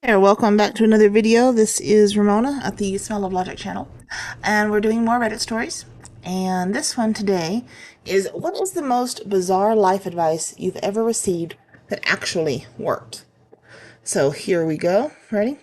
Hey, welcome back to another video. This is Ramona at the Smell of Logic channel, and we're doing more Reddit stories. And this one today is, what is the most bizarre life advice you've ever received that actually worked? So here we go. Ready?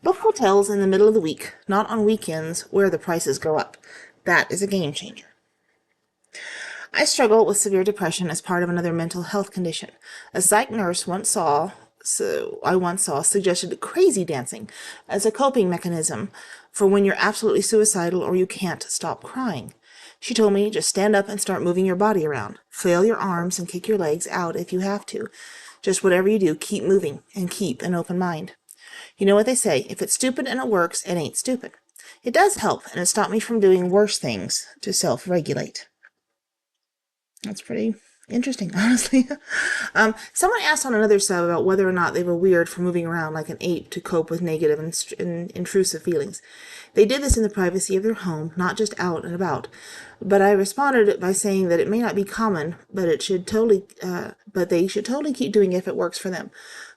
Book hotels in the middle of the week, not on weekends where the prices go up. That is a game changer. I struggle with severe depression as part of another mental health condition. A psych nurse once saw suggested crazy dancing as a coping mechanism for when you're absolutely suicidal or you can't stop crying. She told me, just stand up and start moving your body around. Flail your arms and kick your legs out if you have to. Just whatever you do, keep moving and keep an open mind. You know what they say, if it's stupid and it works, it ain't stupid. It does help, and it stopped me from doing worse things to self-regulate. That's pretty interesting, honestly. Someone asked on another sub about whether or not they were weird for moving around like an ape to cope with negative and intrusive feelings. They did this in the privacy of their home, not just out and about. But I responded by saying that it may not be common, but they should totally keep doing it if it works for them.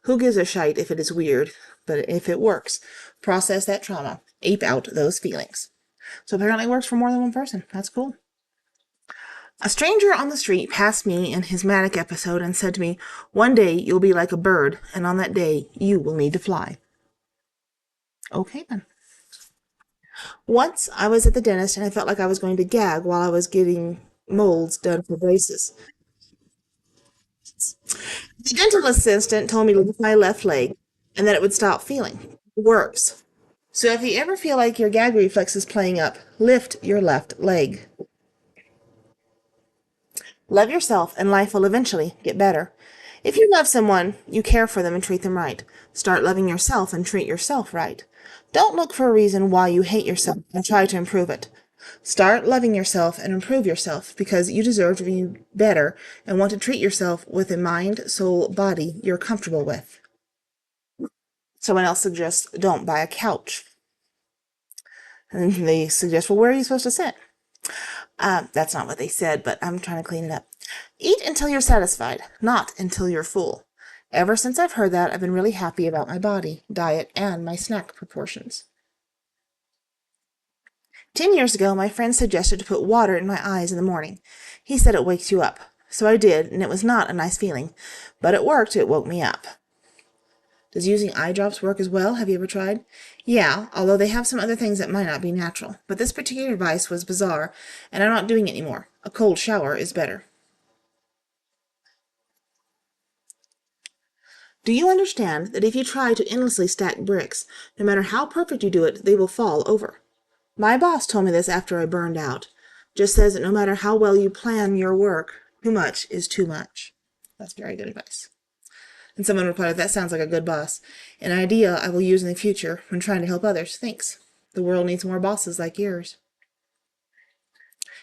Who gives a shite if it is weird? But if it works, process that trauma, ape out those feelings. So apparently it works for more than one person. That's cool. A stranger on the street passed me in his manic episode and said to me, "One day you'll be like a bird, and on that day you will need to fly." Okay, then. Once I was at the dentist and I felt like I was going to gag while I was getting molds done for braces. The dental assistant told me to lift my left leg and that it would stop feeling. It works. So if you ever feel like your gag reflex is playing up, lift your left leg. Love yourself, and life will eventually get better. If you love someone, you care for them and treat them right. Start loving yourself and treat yourself right. Don't look for a reason why you hate yourself and try to improve it. Start loving yourself and improve yourself because you deserve to be better and want to treat yourself with a mind, soul, body you're comfortable with. Someone else suggests don't buy a couch. And they suggest, well, where are you supposed to sit? That's not what they said, but I'm trying to clean it up. Eat until you're satisfied, not until you're full. Ever since I've heard that, I've been really happy about my body, diet, and my snack proportions. 10 years ago, my friend suggested to put water in my eyes in the morning. He said it wakes you up. So I did, and it was not a nice feeling. But it worked, it woke me up. Does using eye drops work as well? Have you ever tried? Yeah, although they have some other things that might not be natural. But this particular advice was bizarre, and I'm not doing it anymore. A cold shower is better. Do you understand that if you try to endlessly stack bricks, no matter how perfect you do it, they will fall over? My boss told me this after I burned out. Just says that no matter how well you plan your work, too much is too much. That's very good advice. And someone replied, that sounds like a good boss. An idea I will use in the future when trying to help others. Thanks. The world needs more bosses like yours.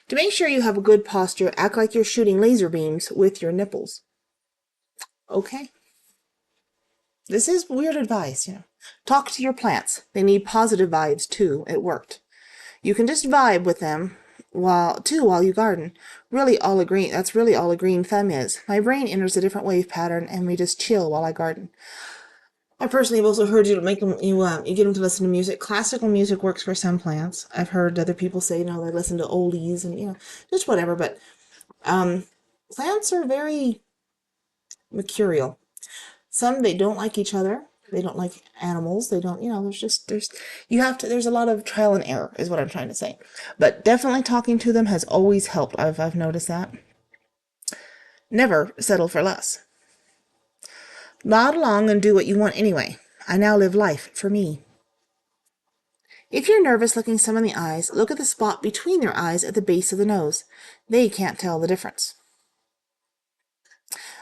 To make sure you have a good posture, act like you're shooting laser beams with your nipples. Okay. This is weird advice, Talk to your plants. They need positive vibes too. It worked. You can just vibe with them while you garden. That's really all a green thumb is. My brain enters a different wave pattern and we just chill while I garden. I personally have also heard you get them to listen to music. Classical music works for some plants. I've heard other people say, they listen to oldies and, just whatever. But plants are very mercurial. Some, they don't like each other. They don't like animals. They don't, there's a lot of trial and error is what I'm trying to say. But definitely talking to them has always helped. I've noticed that. Never settle for less. Nod along and do what you want anyway. I now live life for me. If you're nervous looking someone in the eyes, look at the spot between their eyes at the base of the nose. They can't tell the difference.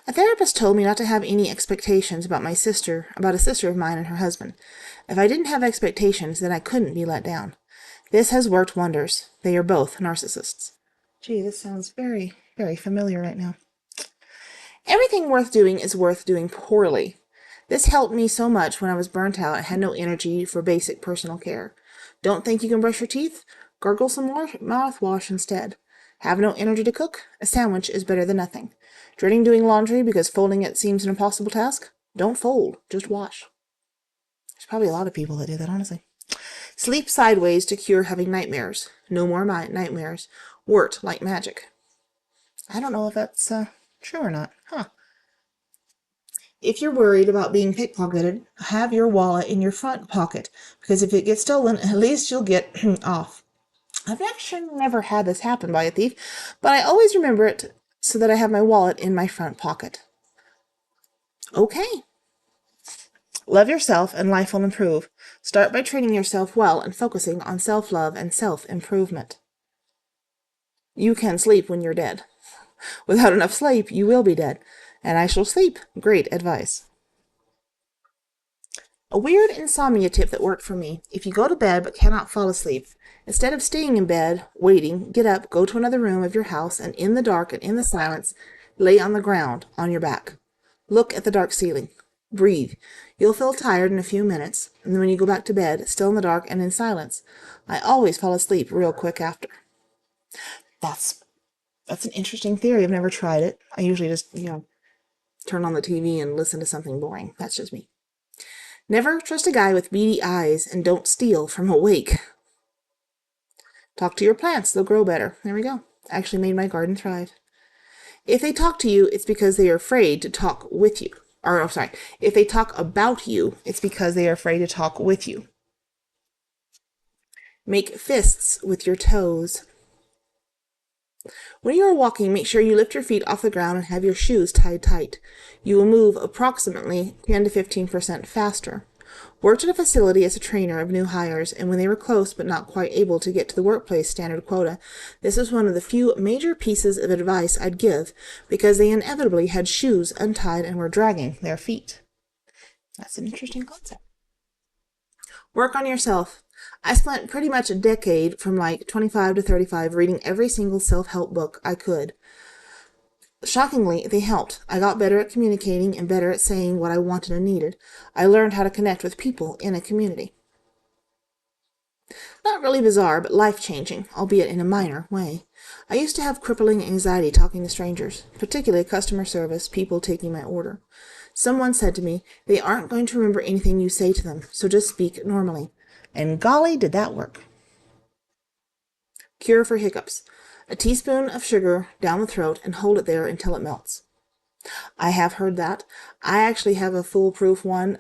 A therapist told me not to have any expectations about a sister of mine and her husband. If I didn't have expectations, then I couldn't be let down. This has worked wonders. They are both narcissists. Gee, this sounds very, very familiar right now. Everything worth doing is worth doing poorly. This helped me so much when I was burnt out and had no energy for basic personal care. Don't think you can brush your teeth? Gargle some more mouthwash instead. Have no energy to cook? A sandwich is better than nothing. Dreading doing laundry because folding it seems an impossible task? Don't fold, just wash. There's probably a lot of people that do that, honestly. Sleep sideways to cure having nightmares. No more nightmares. Worked like magic. I don't know if that's true or not. Huh. If you're worried about being pickpocketed, have your wallet in your front pocket, because if it gets stolen, at least you'll get off. I've actually never had this happen by a thief, but I always remember it so that I have my wallet in my front pocket. Okay. Love yourself and life will improve. Start by treating yourself well and focusing on self-love and self-improvement. You can sleep when you're dead. Without enough sleep, you will be dead. And I shall sleep. Great advice. A weird insomnia tip that worked for me. If you go to bed but cannot fall asleep, instead of staying in bed, waiting, get up, go to another room of your house, and in the dark and in the silence, lay on the ground, on your back. Look at the dark ceiling. Breathe. You'll feel tired in a few minutes, and then when you go back to bed, still in the dark and in silence, I always fall asleep real quick after. That's an interesting theory. I've never tried it. I usually just, turn on the TV and listen to something boring. That's just me. Never trust a guy with beady eyes and don't steal from a wake. Talk to your plants. They'll grow better. There we go. Actually made my garden thrive. If they talk to you, it's because they are afraid to talk with you. If they talk about you, it's because they are afraid to talk with you. Make fists with your toes. When you are walking, make sure you lift your feet off the ground and have your shoes tied tight. You will move approximately 10 to 15% faster. Worked at a facility as a trainer of new hires, and when they were close but not quite able to get to the workplace standard quota, this was one of the few major pieces of advice I'd give, because they inevitably had shoes untied and were dragging their feet. That's an interesting concept. Work on yourself. I spent pretty much a decade from like 25 to 35 reading every single self-help book I could. Shockingly, they helped. I got better at communicating and better at saying what I wanted and needed. I learned how to connect with people in a community. Not really bizarre, but life-changing, albeit in a minor way. I used to have crippling anxiety talking to strangers, particularly customer service, people taking my order. Someone said to me, they aren't going to remember anything you say to them, so just speak normally. And golly, did that work. Cure for hiccups. A teaspoon of sugar down the throat and hold it there until it melts. I have heard that. I actually have a foolproof one.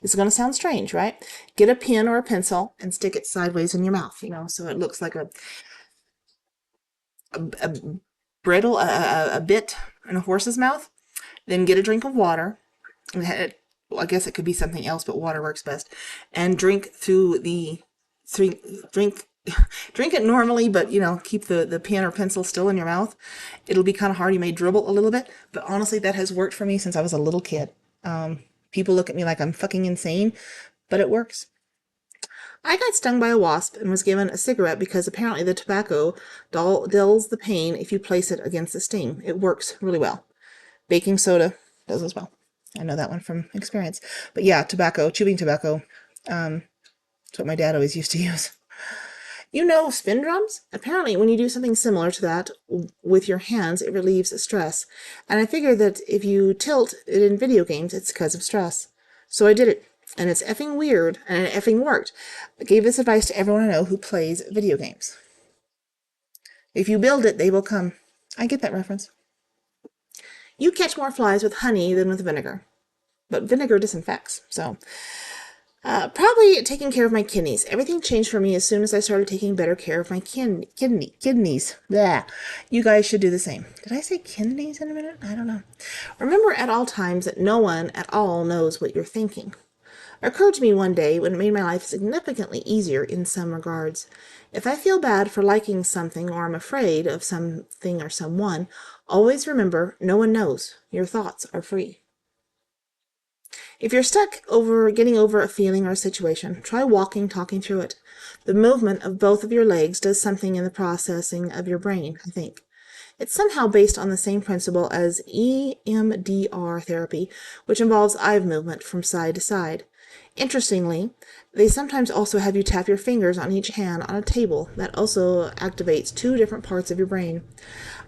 It's going to sound strange, right? Get a pen or a pencil and stick it sideways in your mouth, so it looks like a brittle, a bit in a horse's mouth. Then get a drink of water. I guess it could be something else, but water works best. And drink it normally, but keep the pen or pencil still in your mouth. It'll be kind of hard. You may dribble a little bit, but honestly, that has worked for me since I was a little kid. People look at me like I'm fucking insane, but it works. I got stung by a wasp and was given a cigarette because apparently the tobacco dulls the pain if you place it against the sting. It works really well. Baking soda does as well. I know that one from experience. But yeah, chewing tobacco, that's what my dad always used to use. Spin drums? Apparently, when you do something similar to that with your hands, it relieves stress. And I figured that if you tilt it in video games, it's because of stress. So I did it. And it's effing weird, and it effing worked. I gave this advice to everyone I know who plays video games. If you build it, they will come. I get that reference. You catch more flies with honey than with vinegar. But vinegar disinfects, so... probably taking care of my kidneys. Everything changed for me as soon as I started taking better care of my kidneys. Blah. You guys should do the same. Did I say kidneys in a minute? I don't know. Remember at all times that no one at all knows what you're thinking. It occurred to me one day when it made my life significantly easier in some regards. If I feel bad for liking something or I'm afraid of something or someone, always remember no one knows. Your thoughts are free. If you're stuck getting over a feeling or a situation, try talking through it. The movement of both of your legs does something in the processing of your brain, I think. It's somehow based on the same principle as EMDR therapy, which involves eye movement from side to side. Interestingly, they sometimes also have you tap your fingers on each hand on a table. That also activates 2 different parts of your brain.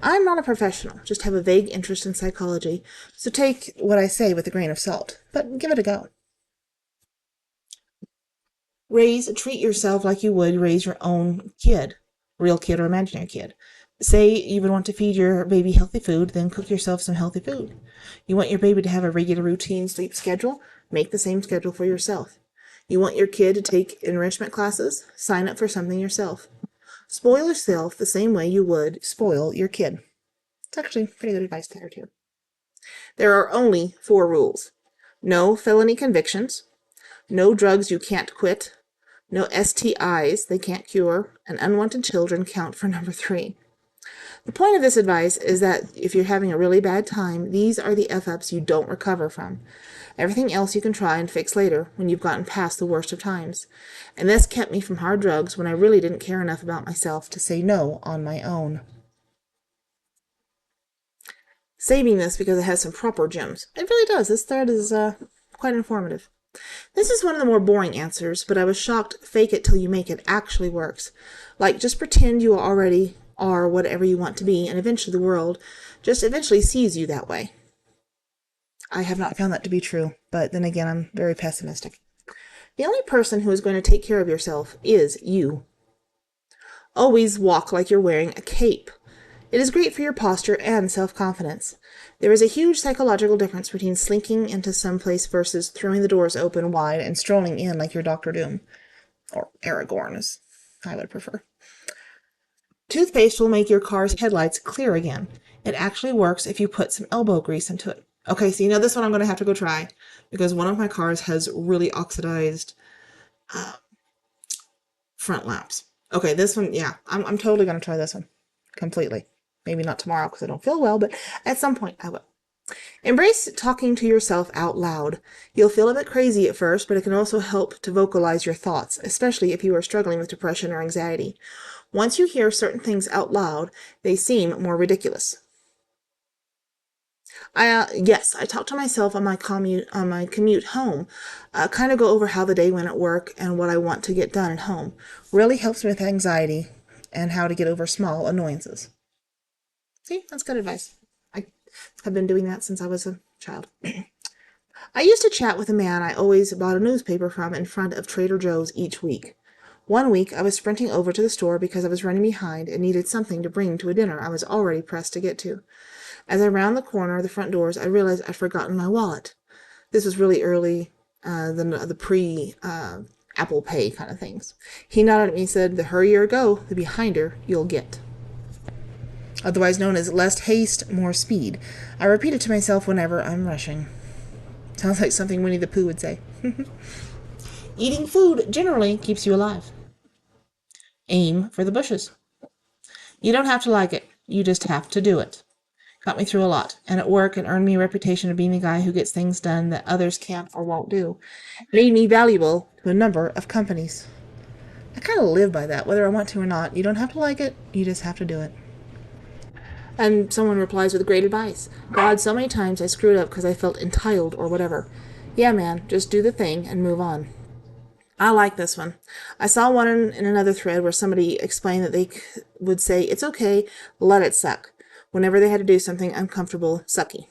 I'm not a professional, just have a vague interest in psychology, so take what I say with a grain of salt, but give it a go. Treat yourself like you would raise your own kid, real kid or imaginary kid. Say you would want to feed your baby healthy food, then cook yourself some healthy food. You want your baby to have a regular routine sleep schedule, make the same schedule for yourself. You want your kid to take enrichment classes, sign up for something yourself. Spoil yourself the same way you would spoil your kid. It's actually pretty good advice there, too. There are only 4 rules. No felony convictions, no drugs you can't quit, no STIs they can't cure, and unwanted children count for number 3. The point of this advice is that if you're having a really bad time, these are the F-ups you don't recover from. Everything else you can try and fix later when you've gotten past the worst of times. And this kept me from hard drugs when I really didn't care enough about myself to say no on my own. Saving this because it has some proper gems. It really does. This thread is quite informative. This is one of the more boring answers, but I was shocked fake it till you make it actually works. Like, just pretend you already are whatever you want to be, and eventually the world just eventually sees you that way. I have not found that to be true, but then again, I'm very pessimistic. The only person who is going to take care of yourself is you. Always walk like you're wearing a cape. It is great for your posture and self-confidence. There is a huge psychological difference between slinking into some place versus throwing the doors open wide and strolling in like you're Dr. Doom. Or Aragorn, as I would prefer. Toothpaste will make your car's headlights clear again. It actually works if you put some elbow grease into it. Okay, so this one I'm going to have to go try, because one of my cars has really oxidized front lamps. Okay, this one, yeah, I'm totally going to try this one. Completely. Maybe not tomorrow because I don't feel well, but at some point I will. Embrace talking to yourself out loud. You'll feel a bit crazy at first, but it can also help to vocalize your thoughts, especially if you are struggling with depression or anxiety. Once you hear certain things out loud, they seem more ridiculous. Yes, I talk to myself on my commute home. Kind of go over how the day went at work and what I want to get done at home. Really helps me with anxiety and how to get over small annoyances. See, that's good advice. I've been doing that since I was a child. I used to chat with a man I always bought a newspaper from in front of Trader Joe's each week. One week, I was sprinting over to the store because I was running behind and needed something to bring to a dinner I was already pressed to get to. As I rounded the corner of the front doors, I realized I'd forgotten my wallet. This was really early, the pre-Apple Pay kind of things. He nodded at me and said, "The hurrier you go, the behinder you'll get." Otherwise known as less haste, more speed. I repeat it to myself whenever I'm rushing. Sounds like something Winnie the Pooh would say. Eating food generally keeps you alive. Aim for the bushes. You don't have to like it. You just have to do it. Got me through a lot, and at work it earned me a reputation of being the guy who gets things done that others can't or won't do. Made me valuable to a number of companies. I kind of live by that, whether I want to or not. You don't have to like it. You just have to do it. And someone replies with great advice. God, so many times I screwed up because I felt entitled or whatever. Yeah, man, just do the thing and move on. I like this one. I saw one in another thread where somebody explained that they would say, "It's okay, let it suck," whenever they had to do something uncomfortable, sucky.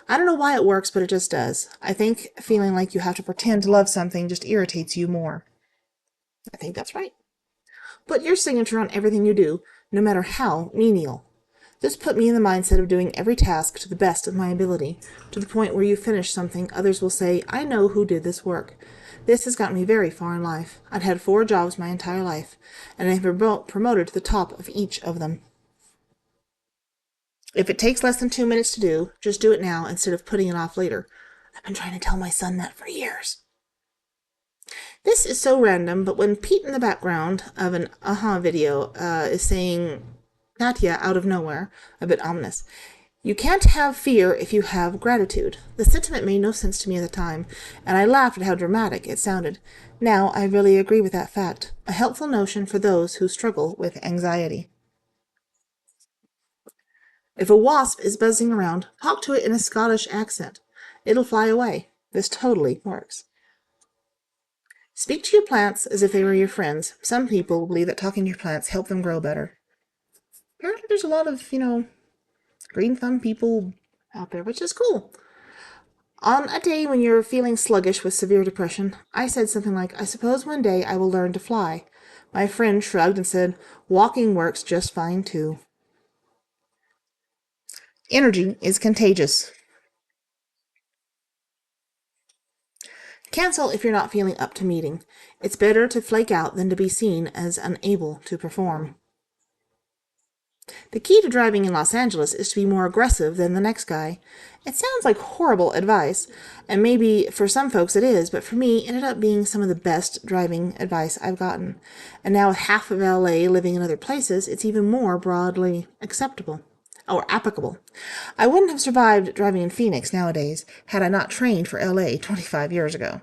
I don't know why it works, but it just does. I think feeling like you have to pretend to love something just irritates you more. I think that's right. Put your signature on everything you do, no matter how menial. This put me in the mindset of doing every task to the best of my ability, to the point where you finish something, others will say, "I know who did this work." This has got me very far in life. I'd had 4 jobs my entire life, and I've been promoted to the top of each of them. If it takes less than 2 minutes to do, just do it now instead of putting it off later. I've been trying to tell my son that for years. This is so random, but when Pete in the background of an video is saying Natya out of nowhere, a bit ominous. You can't have fear if you have gratitude. The sentiment made no sense to me at the time, and I laughed at how dramatic it sounded. Now I really agree with that fact. A helpful notion for those who struggle with anxiety. If a wasp is buzzing around, talk to it in a Scottish accent. It'll fly away. This totally works. Speak to your plants as if they were your friends. Some people believe that talking to your plants help them grow better. Apparently there's a lot of, green thumb people out there, which is cool. On a day when you're feeling sluggish with severe depression, I said something like, I suppose one day I will learn to fly. My friend shrugged and said, walking works just fine too. Energy is contagious. Cancel if you're not feeling up to meeting. It's better to flake out than to be seen as unable to perform. The key to driving in Los Angeles is to be more aggressive than the next guy. It sounds like horrible advice, and maybe for some folks it is, but for me, it ended up being some of the best driving advice I've gotten. And now with half of LA living in other places, it's even more broadly acceptable. Or applicable. I wouldn't have survived driving in Phoenix nowadays had I not trained for LA 25 years ago.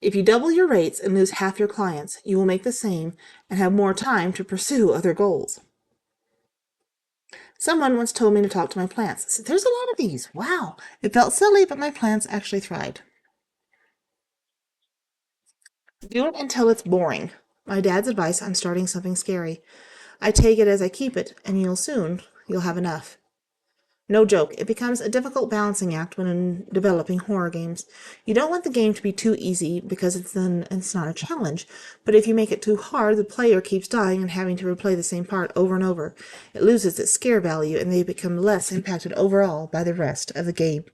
If you double your rates and lose half your clients, you will make the same and have more time to pursue other goals. Someone once told me to talk to my plants. I said, there's a lot of these. Wow. It felt silly, but my plants actually thrived. Do it until it's boring. My dad's advice on starting something scary. I take it as I keep it, and you'll have enough. No joke, it becomes a difficult balancing act when developing horror games. You don't want the game to be too easy because it's not a challenge, but if you make it too hard, the player keeps dying and having to replay the same part over and over. It loses its scare value and they become less impacted overall by the rest of the game.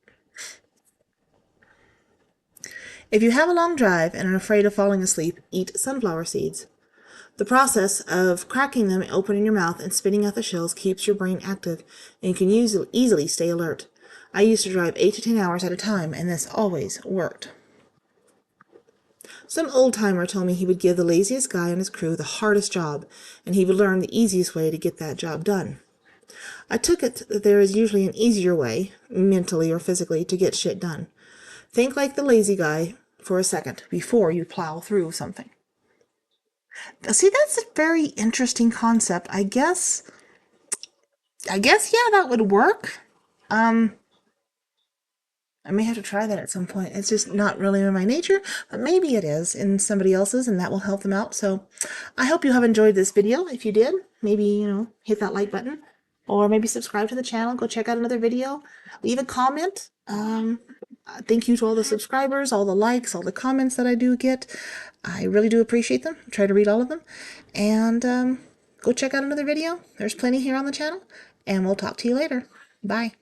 If you have a long drive and are afraid of falling asleep, eat sunflower seeds. The process of cracking them open in your mouth and spitting out the shells keeps your brain active, and you can easily stay alert. I used to drive 8 to 10 hours at a time, and this always worked. Some old-timer told me he would give the laziest guy on his crew the hardest job, and he would learn the easiest way to get that job done. I took it that there is usually an easier way, mentally or physically, to get shit done. Think like the lazy guy for a second before you plow through something. See, that's a very interesting concept. I guess, yeah, that would work. I may have to try that at some point. It's just not really in my nature, but maybe it is in somebody else's, and that will help them out. So I hope you have enjoyed this video. If you did, maybe, hit that like button, or maybe subscribe to the channel. Go check out another video. Leave a comment. Thank you to all the subscribers, all the likes, all the comments that I do get. I really do appreciate them. I try to read all of them. And go check out another video. There's plenty here on the channel. And we'll talk to you later. Bye.